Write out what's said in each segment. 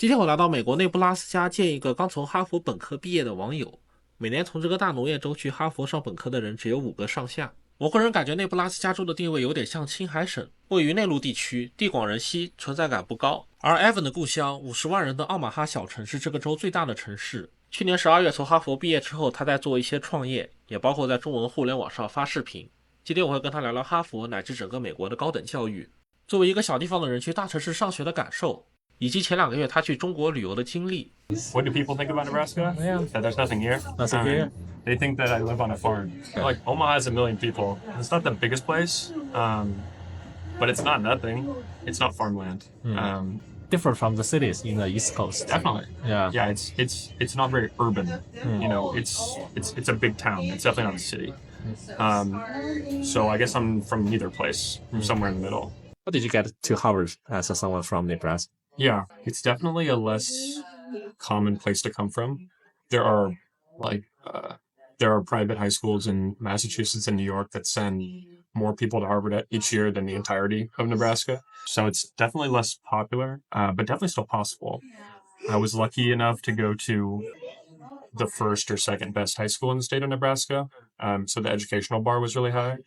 今天我来到美国内布拉斯加见一个刚从哈佛本科毕业的网友。每年从这个大农业州去哈佛上本科的人只有5个上下。我个人感觉内布拉斯加州的定位有点像青海省，位于内陆地区，地广人稀，存在感不高。而 Evan 的故乡50万人的奥马哈小城是这个州最大的城市。去年12月从哈佛毕业之后，他在做一些创业，也包括在中文互联网上发视频。今天我会跟他聊聊哈佛乃至整个美国的高等教育，作为一个小地方的人去大城市上学的感受，以及前2个月他去中国旅游的经历。 What do people think about Nebraska? Yeah. That there's nothing here? Nothing here? They think that I live on a farm. Like, Omaha has 1 million people. It's not the biggest place, but it's not nothing. It's not farmland. Different from the cities in the East Coast. Definitely. Yeah. Yeah, it's not very urban. You know, it's a big town. It's definitely not a city. So I guess I'm from neither place. I'm somewhere in the middle. How did you get to Harvard as someone from Nebraska? Yeah, it's definitely a less common place to come from. There are private high schools in Massachusetts and New York that send more people to Harvard each year than the entirety of Nebraska. So it's definitely less popular, but definitely still possible. I was lucky enough to go to the first or second best high school in the state of Nebraska. So the educational bar was really high.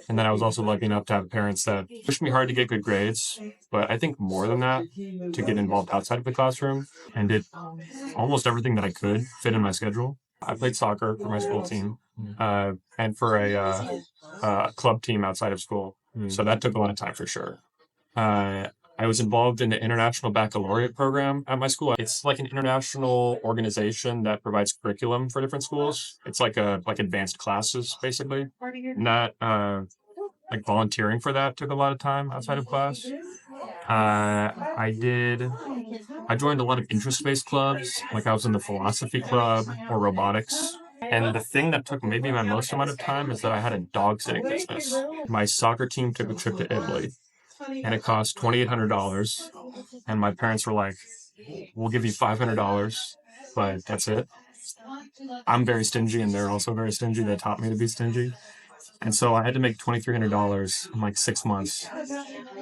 And then I was also lucky enough to have parents that pushed me hard to get good grades, but I think more than that, to get involved outside of the classroom, and did almost everything that I could fit in my schedule. I played soccer for my school team, and for a club team outside of school. So that took a lot of time for sure. I was involved in the International Baccalaureate program at my school. It's like an international organization that provides curriculum for different schools. It's like advanced classes, basically. Not like volunteering for that took a lot of time outside of class. I joined a lot of interest-based clubs. Like I was in the philosophy club or robotics. And the thing that took maybe my most amount of time is that I had a dog sitting business. My soccer team took a trip to Italy, and it cost $2,800. And my parents were like, we'll give you $500, but that's it. I'm very stingy, and they're also very stingy. They taught me to be stingy. And so I had to make $2,300 in like 6 months.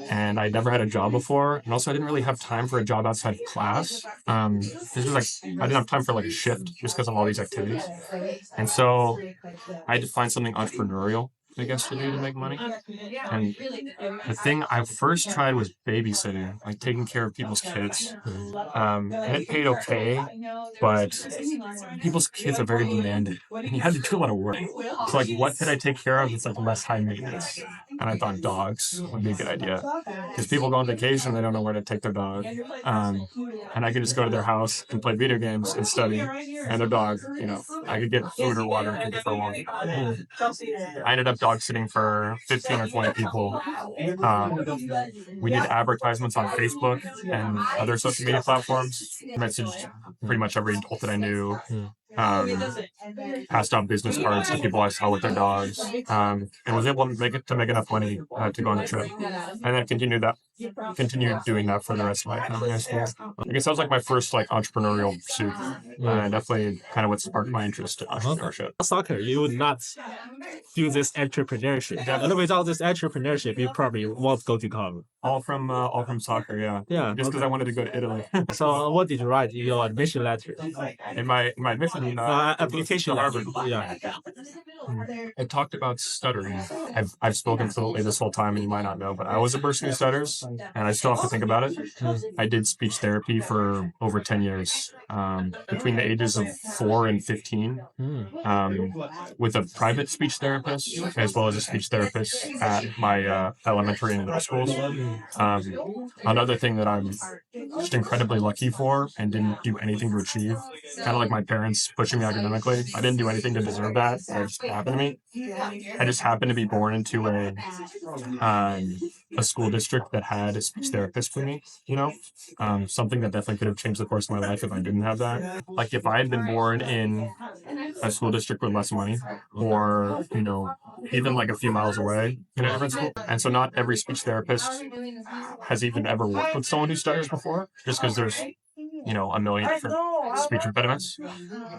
And I never had a job before. And also I didn't really have time for a job outside of class. This was like, I didn't have time for like a shift just because of all these activities. And so I had to find something entrepreneurial, I guess, to do to make money. And the thing I first tried was babysitting, like taking care of people's kids. And it paid okay, but people's kids are very demanding, and you had to do a lot of work. So like, what could I take care of that's like less high maintenance? And I thought dogs would be a good idea, because people go on vacation, they don't know where to take their dog. And I could just go to their house and play video games and study, and their dog, you know, I could get food or water for a long time. I ended up dog sitting for 15 or 20 people. We did advertisements on Facebook and other social media platforms. Messaged pretty much every adult that I knew. Passed out business cards to people I saw with their dogs, and was able to make enough money to go on the trip, and then continued doing that for the rest of my time in high school. I guess that was like my first like entrepreneurial pursuit, and definitely kind of what sparked my interest in entrepreneurship. Soccer, you would not do this entrepreneurship. And without this entrepreneurship, you probably won't go to college. All from soccer, yeah. Yeah. Just because I wanted to go to Italy. So what did you write in your admission letter? In my admission Application to Harvard. Yeah. I talked about stuttering. I've spoken fluently this whole time, and you might not know, but I was a person who stutters, and I still have to think about it. I did speech therapy for over 10 years, between the ages of 4 and 15, with a private speech therapist, as well as a speech therapist at my elementary and middle schools. Another thing that I'm just incredibly lucky for and didn't do anything to achieve, kind of like my parents pushing me academically. I didn't do anything to deserve that. It just happened to me. I just happened to be born into a school district that had a speech therapist for me, you know, something that definitely could have changed the course of my life if I didn't have that. Like if I had been born in a school district with less money, or, you know, even like a few miles away in a different school. And so not every speech therapist has even ever worked with someone who stutters before, just because there's, you know, a million different speech impediments.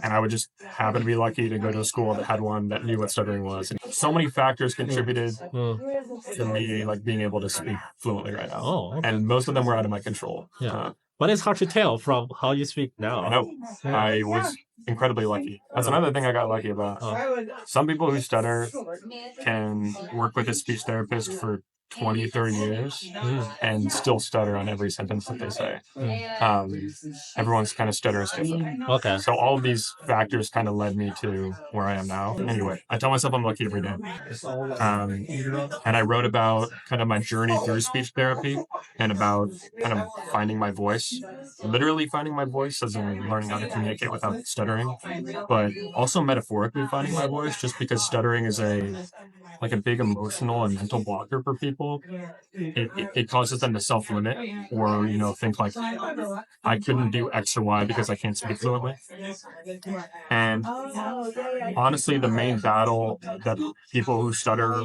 And I would just happen to be lucky to go to a school that had one that knew what stuttering was. And so many factors contributed to me like being able to speak fluently right now. Oh, okay. And most of them were out of my control. Yeah. But it's hard to tell from how you speak now. No, I was incredibly lucky. That's another thing I got lucky about. Some people who stutter can work with a speech therapist for 20, 30 years and still stutter on every sentence that they say. Everyone's kind of stutter is different. Okay. So all of these factors kind of led me to where I am now. Anyway, I tell myself I'm lucky every day. And I wrote about kind of my journey through speech therapy and about kind of finding my voice, literally finding my voice as in learning how to communicate without stuttering, but also metaphorically finding my voice, just because stuttering is a big emotional and mental blocker for people. It causes them to self-limit or, think like, I couldn't do X or Y because I can't speak fluently. And honestly, the main battle that people who stutter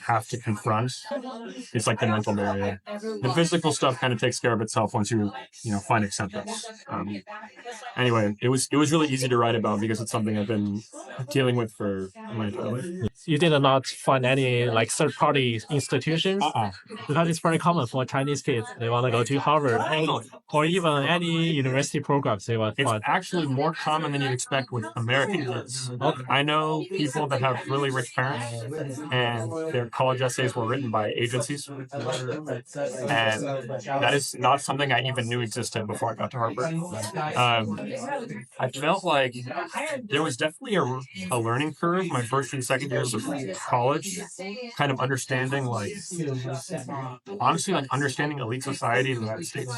have to confront is the mental barrier. The physical stuff kind of takes care of itself once you find acceptance. Anyway, it was really easy to write about because it's something I've been dealing with for my entire life. You did not find any third-party institutions? Because it's very common for Chinese kids. They want to go to Harvard or even any university programs they want to It's find. actually more common than you'd expect with American kids. I know people that have really rich parents and their college essays were written by agencies. And that is not something I even knew existed before I got to Harvard. I felt like there was definitely a learning curve my first and second years of college, kind of understanding understanding elite society in the United States.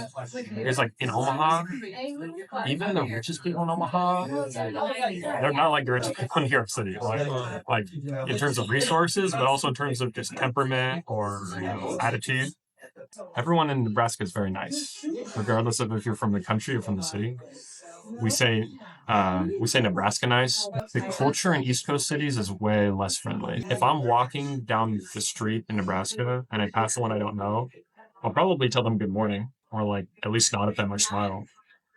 It's in Omaha, even the richest people in Omaha, they're not like the richest people in New York City. In terms of resources, but also in terms of just temperament or attitude. Everyone in Nebraska is very nice, regardless of if you're from the country or from the city. We say Nebraska nice. The culture in East Coast cities is way less friendly. If I'm walking down the street in Nebraska and I pass someone I don't know, I'll probably tell them good morning or at least nod at them or smile.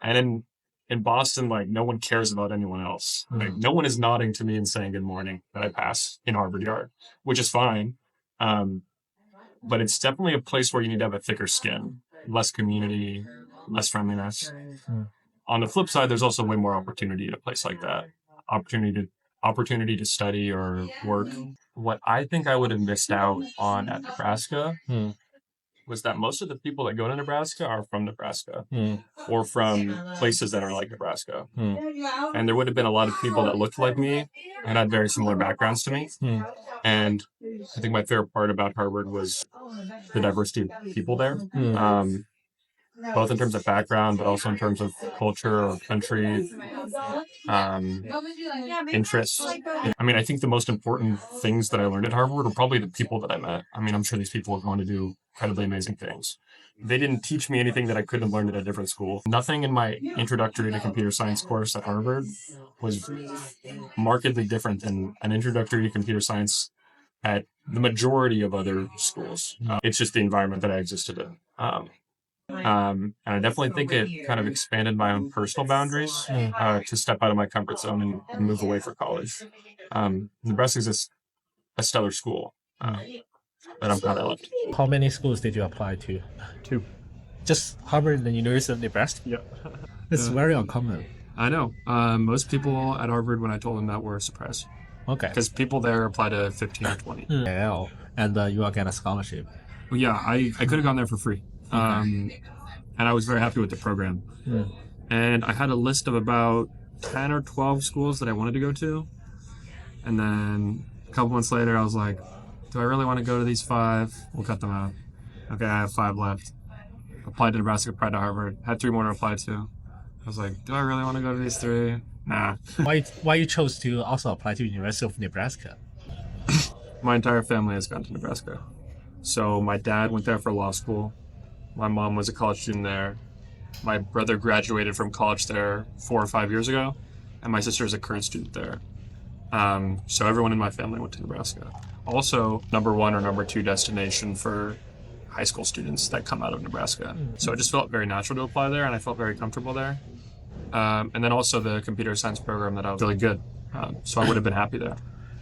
And in Boston, no one cares about anyone else. No one is nodding to me and saying good morning that I pass in Harvard Yard, which is fine. But it's definitely a place where you need to have a thicker skin, less community, less friendliness. On the flip side, there's also way more opportunity at a place like that. Opportunity to study or work. What I think I would have missed out on at Nebraska was that most of the people that go to Nebraska are from Nebraska or from places that are like Nebraska. And there would have been a lot of people that looked like me and had very similar backgrounds to me. And I think my favorite part about Harvard was the diversity of people there. Both in terms of background, but also in terms of culture or country, interests. I think the most important things that I learned at Harvard were probably the people that I met. I'm sure these people are going to do incredibly amazing things. They didn't teach me anything that I couldn't have learned at a different school. Nothing in my introductory to computer science course at Harvard was markedly different than an introductory to computer science at the majority of other schools. It's just the environment that I existed in. And I definitely think it kind of expanded my own personal boundaries to step out of my comfort zone and move away for college. Nebraska is a stellar school, but I'm glad I left. How many schools did you apply to? 2. Just Harvard and the University of Nebraska? Yeah. It's very uncommon. I know. Most people at Harvard, when I told them that, were surprised. Okay. Because people there apply to 15 or 20. Yeah. And you will get a scholarship. Well, yeah, I could have gone there for free. And I was very happy with the program. And I had a list of about 10 or 12 schools that I wanted to go to. And then a couple months later, I was like, do I really want to go to these 5? We'll cut them out. Okay, I have 5 left. Applied to Nebraska, applied to Harvard. Had 3 more to apply to. I was like, do I really want to go to these 3? Nah. Why you chose to also apply to University of Nebraska? My entire family has gone to Nebraska. So my dad went there for law school. My mom was a college student there. My brother graduated from college there 4 or 5 years ago, and my sister is a current student there. So everyone in my family went to Nebraska. Also, number 1 or number 2 destination for high school students that come out of Nebraska. So it just felt very natural to apply there, and I felt very comfortable there. And then also the computer science program that I was really good. So I would have been happy there.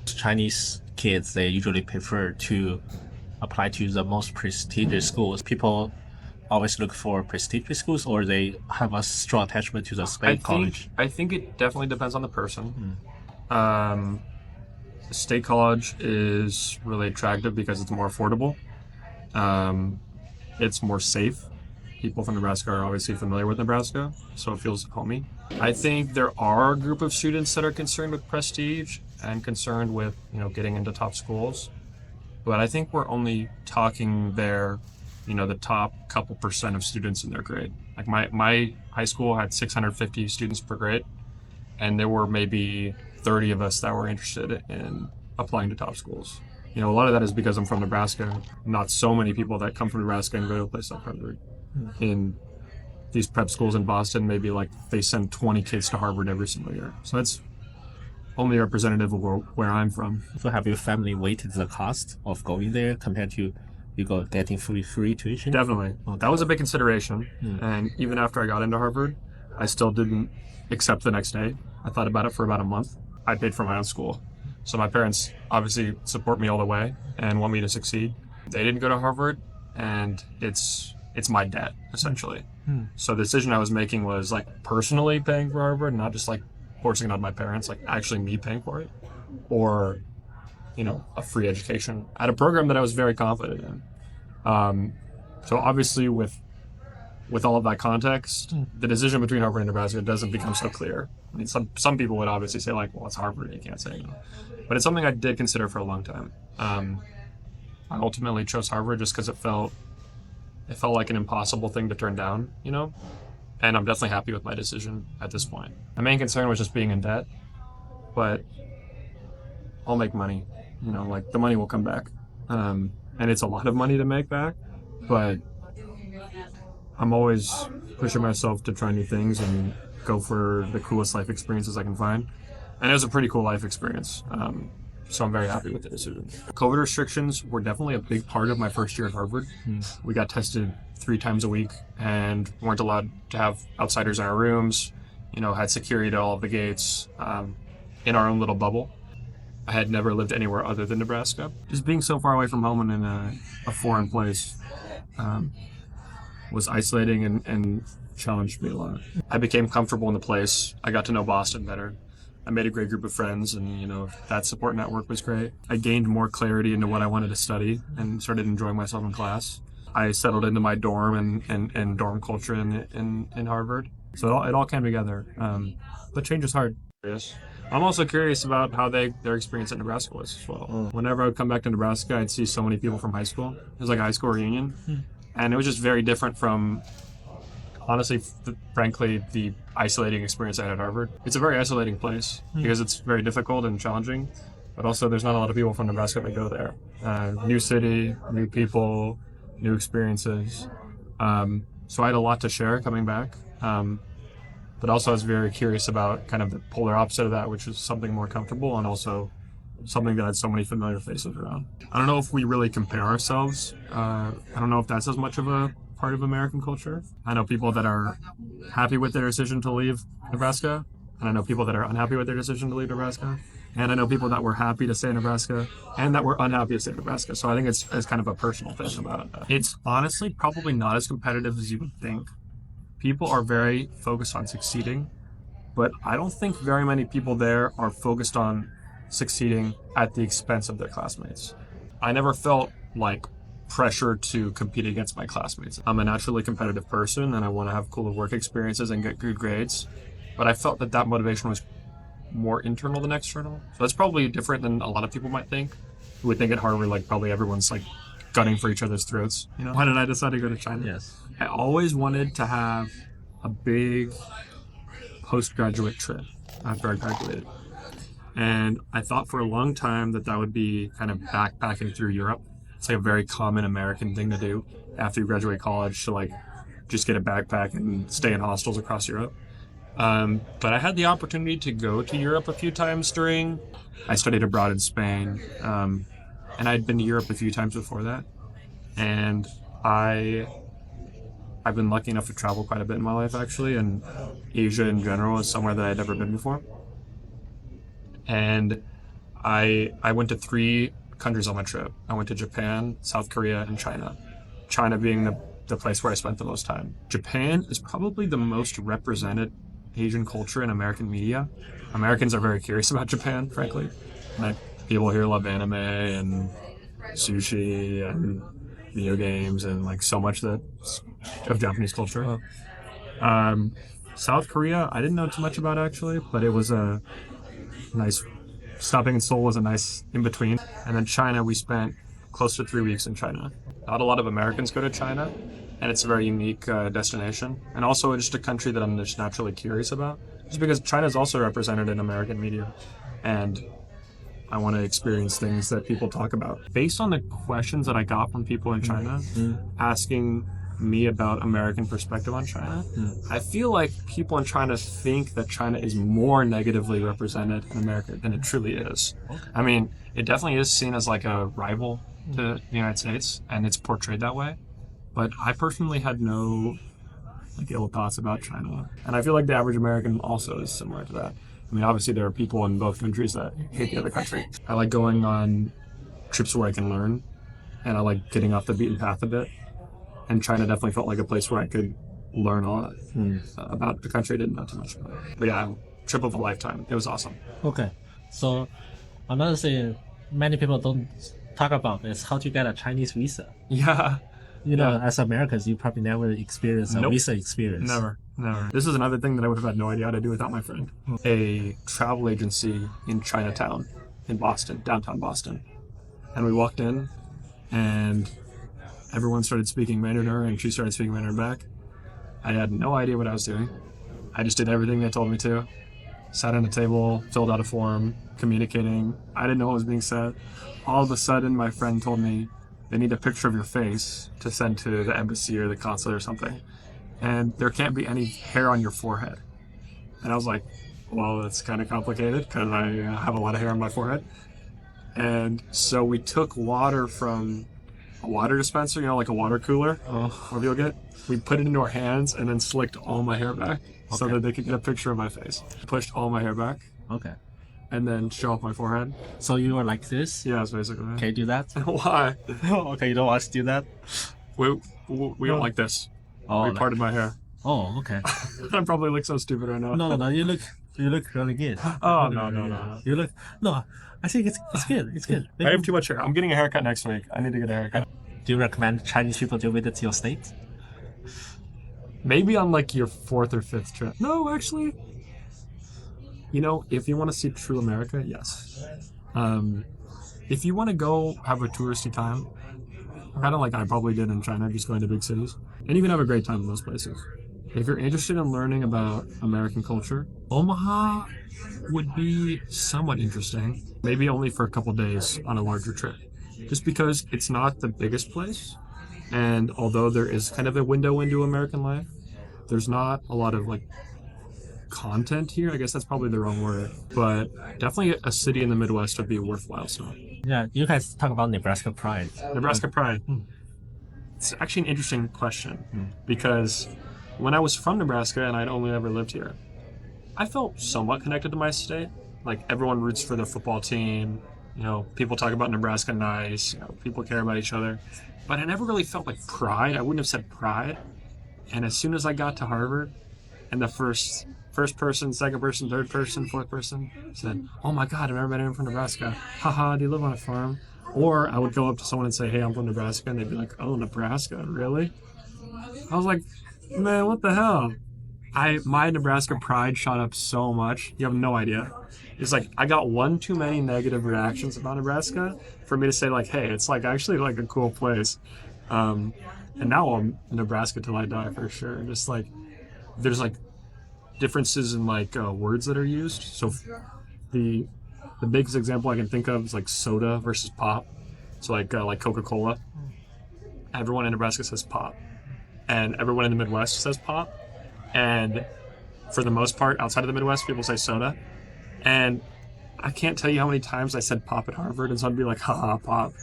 Chinese kids, they usually prefer to apply to the most prestigious schools. People always look for prestigious schools, or they have a strong attachment to the state college? I think it definitely depends on the person. State college is really attractive because it's more affordable. It's more safe. People from Nebraska are obviously familiar with Nebraska, so it feels homey. I think there are a group of students that are concerned with prestige and concerned with, getting into top schools. But I think we're only talking there, the top couple percent of students in their grade. Like my high school had 650 students per grade, and there were maybe 30 of us that were interested in applying to top schools. A lot of that is because I'm from Nebraska. Not so many people that come from Nebraska and go to a place like Harvard. In these prep schools in Boston, maybe like they send 20 kids to Harvard every single year. So that's only representative of where I'm from. So have your family weighted the cost of going there compared to getting free tuition? Definitely. Okay. That was a big consideration. And even after I got into Harvard, I still didn't accept the next day. I thought about it for about a month. I paid for my own school. So my parents obviously support me all the way and want me to succeed. They didn't go to Harvard, and it's my debt, essentially. So the decision I was making was like personally paying for Harvard, not just like forcing it on my parents, like actually me paying for it, or, a free education at a program that I was very confident in. So obviously with all of that context, the decision between Harvard and Nebraska doesn't become so clear. I mean, some people would obviously say like, well, it's Harvard, you can't say no. But it's something I did consider for a long time. I ultimately chose Harvard just because it felt like an impossible thing to turn down, and I'm definitely happy with my decision at this point. My main concern was just being in debt, but I'll make money, like the money will come back. And it's a lot of money to make back, but I'm always pushing myself to try new things and go for the coolest life experiences I can find. And it was a pretty cool life experience. So I'm very happy with the decision. COVID restrictions were definitely a big part of my first year at Harvard. We got tested 3 times a week and weren't allowed to have outsiders in our rooms, had security at all of the gates, in our own little bubble. I had never lived anywhere other than Nebraska. Just being so far away from home and in a foreign place was isolating and challenged me a lot. I became comfortable in the place. I got to know Boston better. I made a great group of friends, and that support network was great. I gained more clarity into what I wanted to study and started enjoying myself in class. I settled into my dorm and dorm culture in Harvard. So it all came together. But change is hard. Yes. I'm also curious about how their experience at Nebraska was as well. Whenever I would come back to Nebraska, I'd see so many people from high school. It was like a high school reunion. And it was just very different from, honestly, frankly, the isolating experience I had at Harvard. It's a very isolating place because it's very difficult and challenging, but also there's not a lot of people from Nebraska that go there. New city, new people, new experiences. So I had a lot to share coming back, but also I was very curious about kind of the polar opposite of that, which is something more comfortable and also something that had so many familiar faces around. I don't know if we really compare ourselves. I don't know if that's as much of a part of American culture. I know people that are happy with their decision to leave Nebraska, and I know people that are unhappy with their decision to leave Nebraska, and I know people that were happy to stay in Nebraska and that were unhappy to stay in Nebraska. So I think it's kind of a personal thing about it. It's honestly probably not as competitive as you would think. People are very focused on succeeding, but I don't think very many people there are focused on succeeding at the expense of their classmates. I never felt like pressure to compete against my classmates. I'm a naturally competitive person and I want to have cool work experiences and get good grades, but I felt that motivation was more internal than external. So that's probably different than a lot of people might think, who would think at Harvard like probably everyone's like gunning for each other's throats. Why did I decide to go to China? Yes. I always wanted to have a big postgraduate trip after I graduated. And I thought for a long time that would be kind of backpacking through Europe. It's like a very common American thing to do after you graduate college, to like just get a backpack and stay in hostels across Europe. But I had the opportunity to go to Europe a few times I studied abroad in Spain, and I'd been to Europe a few times before that. And I've been lucky enough to travel quite a bit in my life, actually, and Asia in general is somewhere that I'd never been before. And I went to 3 countries on my trip. I went to Japan, South Korea, and China. China being the place where I spent the most time. Japan is probably the most represented Asian culture in American media. Americans are very curious about Japan, frankly. Like, people here love anime and sushi and video games and like so much that of Japanese culture. South Korea, I didn't know too much about actually, but it was a nice. Stopping in Seoul was a nice in between. And then China, we spent close to 3 weeks in China. Not a lot of Americans go to China, and it's a very unique destination. And also just a country that I'm just naturally curious about. Just because China is also represented in American media. And I want to experience things that people talk about. Based on the questions that I got from people in China, asking me about American perspective on China, I feel like people in China think that China is more negatively represented in America than it truly is. I mean, it definitely is seen as like a rival to the United States, and it's portrayed that way. But I personally had no like ill thoughts about China. And I feel like the average American also is similar to that. I mean, obviously there are people in both countries that hate the other country. I like going on trips where I can learn, and I like getting off the beaten path a bit. And China definitely felt like a place where I could learn a lot about the country I didn't know too much about. But yeah, trip of a lifetime. It was awesome. Okay. So another thing many people don't talk about is how to get a Chinese visa. Yeah. You know, as Americans, you probably never experienced a visa experience. Never. This is another thing that I would have had no idea how to do without my friend. A travel agency in Chinatown in Boston, downtown Boston. And we walked in and everyone started speaking Mandarin to her and she started speaking Mandarin back. I had no idea what I was doing. I just did everything they told me to. Sat at a table, filled out a form, communicating. I didn't know what was being said. All of a sudden, my friend told me, they need a picture of your face to send to the embassy or the consulate or something. And there can't be any hair on your forehead. And I was like, well, that's kind of complicated because I have a lot of hair on my forehead. And so we took water from a water dispenser, you know, like a water cooler, whatever you'll get. We put it into our hands and then slicked all my hair back so that they could get a picture of my face. Pushed all my hair back. Okay. And then show off my forehead. So you were like this? Yeah, that's basically it. Can you do that? Why? Okay, you don't want to do that? We don't like this. We parted my hair. Oh, okay. I probably look so stupid right now. No, you look really good. Oh, no. You look, no, I think it's good. It's good. I have too much hair. I'm getting a haircut next week. I need to get a haircut. Do you recommend Chinese people to visit your state? Maybe on like your 4th or 5th trip. No, actually. You know, if you want to see true America, yes. If you want to go have a touristy time, kind of like I probably did in China, just going to big cities, and you can have a great time in those places. If you're interested in learning about American culture, Omaha would be somewhat interesting. Maybe only for a couple days on a larger trip. Just because it's not the biggest place, and although there is kind of a window into American life, there's not a lot of like content here. I guess that's probably the wrong word, but definitely a city in the Midwest would be worthwhile. So Yeah, you guys talk about Nebraska Pride. Nebraska Pride. It's actually an interesting question because when I was from Nebraska and I'd only ever lived here, I felt somewhat connected to my state. Like everyone roots for the football team. You know, people talk about Nebraska nice. You know, people care about each other. But I never really felt like pride. I wouldn't have said pride. And as soon as I got to Harvard, and the first person, second person, third person, fourth person said, "Oh my God, I've never met anyone from Nebraska. Haha, do you live on a farm?" Or I would go up to someone and say, "Hey, I'm from Nebraska," and they'd be like, "Oh, Nebraska, really?" I was like, man, what the hell? My Nebraska pride shot up so much. You have no idea. It's like I got one too many negative reactions about Nebraska for me to say like, hey, it's like actually like a cool place. And now I'm Nebraska till I die for sure. Just like there's like differences in like words that are used. So the biggest example I can think of is like soda versus pop. So like Coca-Cola. Everyone in Nebraska says pop, and everyone in the Midwest says pop. And for the most part, outside of the Midwest, people say soda. And I can't tell you how many times I said pop at Harvard, and so I'd be like, haha, pop.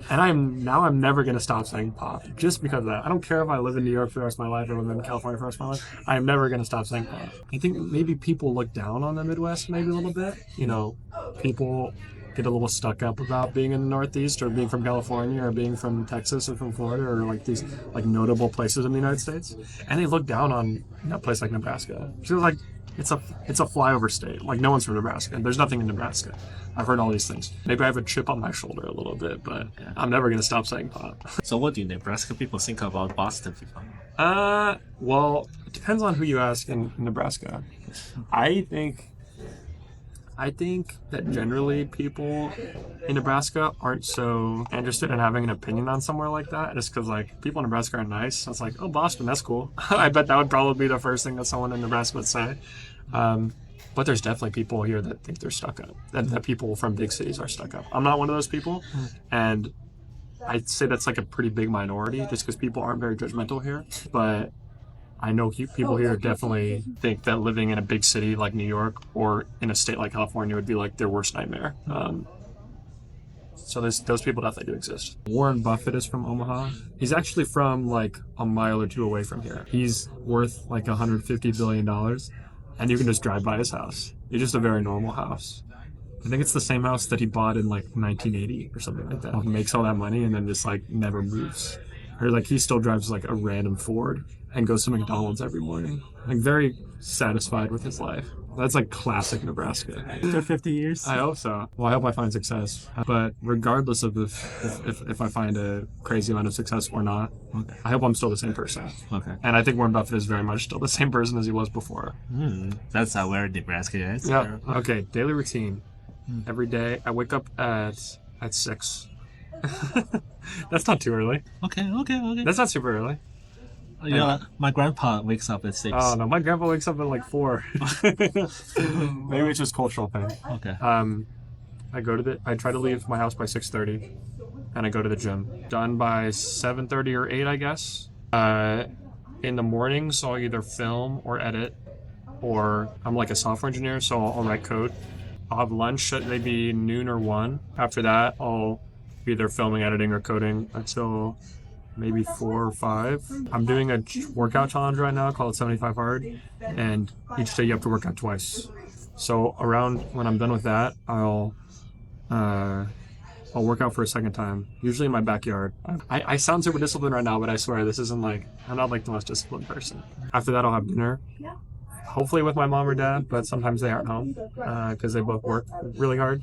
And I'm never going to stop saying pop just because of that. I don't care if I live in New York for the rest of my life or live in California for the rest of my life. I'm never going to stop saying pop. I think maybe people look down on the Midwest maybe a little bit. You know, people get a little stuck up about being in the Northeast or being from California or being from Texas or from Florida or like these like notable places in the United States, and they look down on a place like Nebraska. So like it's a flyover state. Like no one's from Nebraska. There's nothing in Nebraska. I've heard all these things. Maybe I have a chip on my shoulder a little bit, but I'm never gonna stop saying pop. So what do Nebraska people think about Boston people? Well, it depends on who you ask in Nebraska. I think that generally people in Nebraska aren't so interested in having an opinion on somewhere like that, just because like people in Nebraska are nice. So it's like, oh, Boston, that's cool. I bet that would probably be the first thing that someone in Nebraska would say. But there's definitely people here that think they're stuck up. That people from big cities are stuck up. I'm not one of those people, and I'd say that's like a pretty big minority, just because people aren't very judgmental here. But I know people here definitely think that living in a big city like New York or in a state like California would be like their worst nightmare. So those people definitely do exist. Warren Buffett is from Omaha. He's actually from like a mile or two away from here. He's worth like $150 billion, and you can just drive by his house. It's just a very normal house. I think it's the same house that he bought in like 1980 or something like that. He makes all that money and then just like never moves. Or like he still drives like a random Ford and goes to McDonald's every morning. Like very satisfied with his life. That's like classic Nebraska. After 50 years? I hope so. Well, I hope I find success. But regardless of if I find a crazy amount of success or not, Okay. I hope I'm still the same person. Okay. And I think Warren Buffett is very much still the same person as he was before. That's where Nebraska is. Yeah. Okay. Daily routine. Every day I wake up at 6. That's not too early. Okay. That's not super early. You know, my grandpa wakes up at 6. Oh no, my grandpa wakes up at like 4. Maybe it's just cultural thing. Okay. I try to leave my house by 6:30, and I go to the gym. Done by 7:30 or 8, I guess. In the mornings, I'll either film or edit, or I'm like a software engineer, so I'll write code. I'll have lunch at maybe noon or 1. After that, I'll be either filming, editing, or coding until maybe 4 or 5. I'm doing a workout challenge right now called 75 Hard, and each day you have to work out twice. So around when I'm done with that, I'll work out for a second time, usually in my backyard. I sound super disciplined right now, but I swear this isn't like, I'm not like the most disciplined person. After that, I'll have dinner, hopefully with my mom or dad, but sometimes they aren't home because they both work really hard.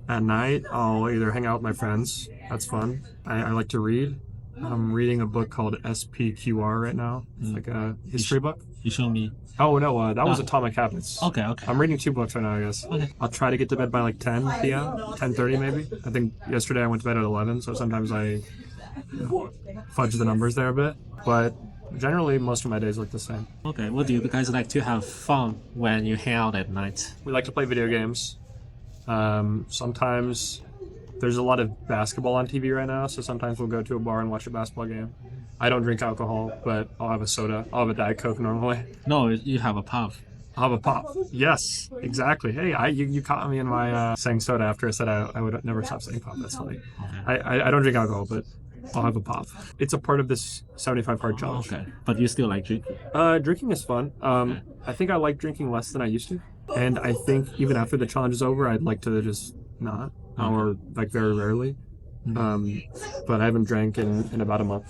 At night, I'll either hang out with my friends. That's fun. I like to read. I'm reading a book called SPQR right now. It's like a history book. You show me. Oh, no, that was Atomic Habits. Okay. I'm reading 2 books right now, I guess. Okay. I'll try to get to bed by like 10 p.m., 10:30 maybe. I think yesterday I went to bed at 11, so sometimes I fudge the numbers there a bit. But generally, most of my days look the same. Okay. What do you guys like to have fun when you hang out at night? We like to play video games. Sometimes there's a lot of basketball on TV right now, so sometimes we'll go to a bar and watch a basketball game. I don't drink alcohol, but I'll have a soda. I'll have a Diet Coke normally. No, you have a pub. I'll have a pop. Yes, exactly. Hey, you caught me in my saying soda after I said I would never stop saying pop. That's funny. Okay. I don't drink alcohol, but I'll have a pop. It's a part of this 75 hard challenge. Okay. But you still like drinking? Drinking is fun. I think I like drinking less than I used to. And I think even after the challenge is over, I'd like to just not, or like very rarely. But I haven't drank in about a month.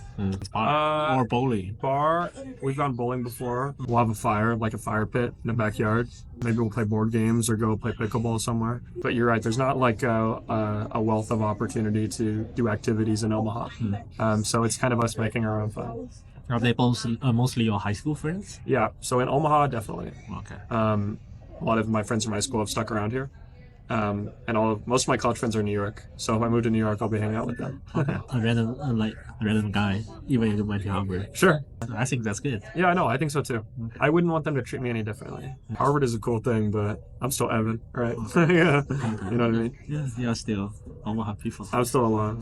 Bar or bowling? Bar, we've gone bowling before. We'll have a fire, like a fire pit in the backyard. Maybe we'll play board games or go play pickleball somewhere. But you're right, there's not like a wealth of opportunity to do activities in Omaha. So it's kind of us making our own fun. Are they both mostly your high school friends? Yeah, so in Omaha, definitely. Okay. A lot of my friends from high school have stuck around here. And most of my college friends are in New York. So if I move to New York, I'll be hanging out with them. Okay. A random guy, even if you went to Harvard. Sure. I think that's good. Yeah, I know. I think so too. Okay. I wouldn't want them to treat me any differently. Harvard is a cool thing, but I'm still Evan, right? Yeah. You know what I mean? Yeah, you're still Omaha people. I'm still alone.